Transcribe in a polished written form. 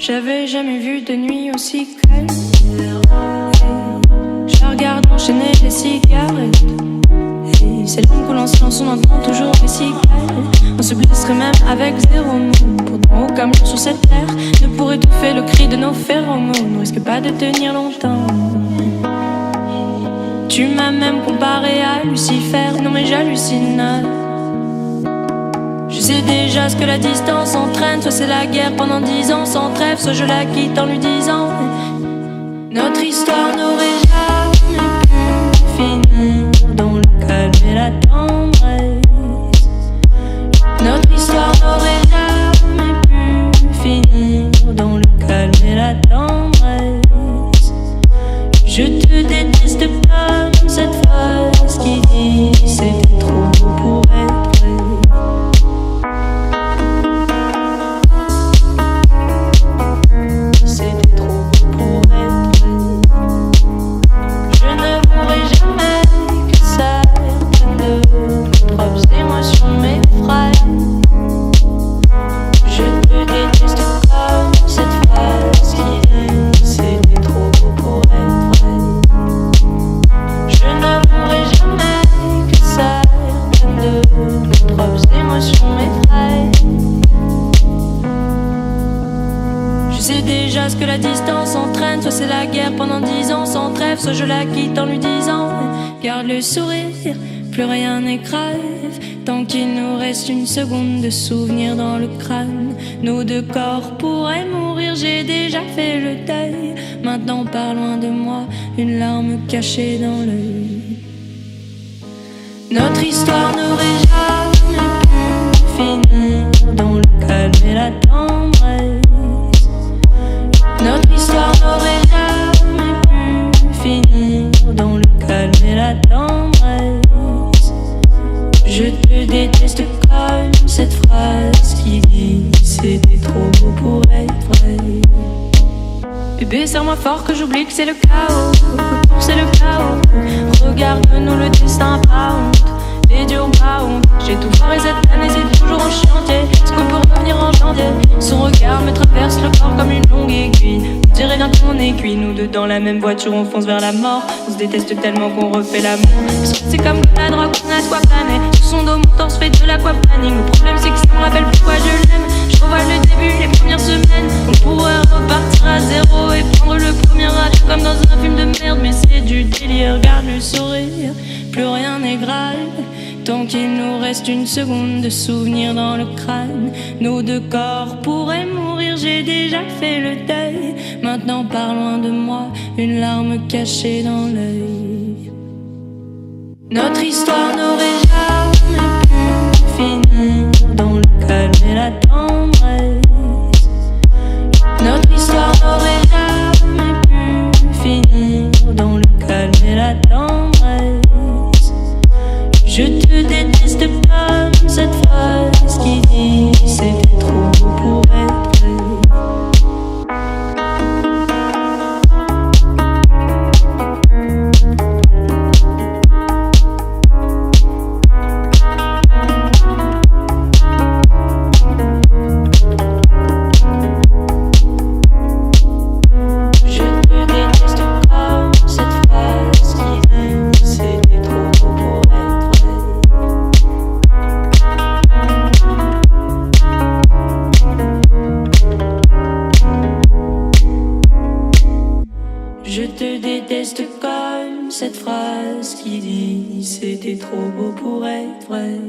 J'avais jamais vu de nuit aussi calme. Je regarde enchaîner les cigarettes. Et c'est long que l'on se lance, on entend toujours les cigales. On se blesserait même avec zéro mot. Pourtant aucun mot sur cette terre ne pourrait étouffer le cri de nos phéromones. Ne risque pas de tenir longtemps. Tu m'as même comparé à Lucifer. Non mais j'hallucine. Je sais déjà ce que la distance entraîne. Soit c'est la guerre pendant 10 ans sans trêve, soit je la quitte en lui disant notre histoire n'aurait jamais pu finir dans le calme et la tendresse. Notre histoire n'aurait jamais pu finir dans le calme et la tendresse. Je te déteste comme cette phrase qui dit c'était trop beau pour être vrai. C'était trop beau pour être vrai. Je ne mourrai jamais que certaines de mes propres émotions m'effraient. Je te déteste comme cette phrase qui dit c'était trop beau pour être vrai. Je ne mourrai jamais que certaines de mes propres émotions m'effraient. Je sais déjà ce que la distance entraîne. Soit c'est la guerre pendant 10 ans sans trêve, soit je la quitte en lui disant garde le sourire, plus rien n'est grave. Tant qu'il nous reste une seconde de souvenir dans le crâne, nos deux corps pourraient mourir, j'ai déjà fait le deuil. Maintenant pars loin de moi, une larme cachée dans l'œil. Notre histoire n'aurait jamais pu finir dans le calme et la tendresse. Notre histoire n'aurait jamais pu finir dans le calme et la tendresse. Je te déteste comme cette phrase qui dit c'était trop beau pour être vrai. Bébé, serre-moi fort que j'oublie que c'est le chaos. C'est le chaos. Regarde-nous, le destin pas honte. Les dieux ont pas honte. J'ai tout foiré cette année, c'est toujours en chantier. Est-ce qu'on peut revenir en janvier? Son regard me traverse le corps comme une longue aiguille. On dirait bien qu'on est cuit. Nous deux dans la même voiture, on fonce vers la mort. On se déteste tellement qu'on refait l'amour. Parce que c'est comme la drogue, on a de quoi planer. Sur son dos, mon torse fait de l'aquaplaning. Le problème c'est que ça me rappelle pourquoi je l'aime. Je revois le début, les premières semaines. On pourrait repartir à zéro et prendre le premier avion comme dans un film de merde. Mais c'est du délire, regarde le sourire. Plus rien n'est grave. Tant qu'il nous reste une seconde de souvenir dans le crâne, nos deux corps pourraient mourir, j'ai déjà fait le deuil. Maintenant pars loin de moi, une larme cachée dans l'œil. Notre histoire n'aurait jamais pu finir dans le calme et la tendresse. Notre histoire n'aurait jamais pu finir dans le calme et la tendresse. Je te déteste comme cette phrase qui dit c'était trop beau pour être vrai. Je te déteste comme cette phrase qui dit c'était trop beau pour être vrai. Je te déteste comme cette phrase qui dit c'était trop beau pour être vrai.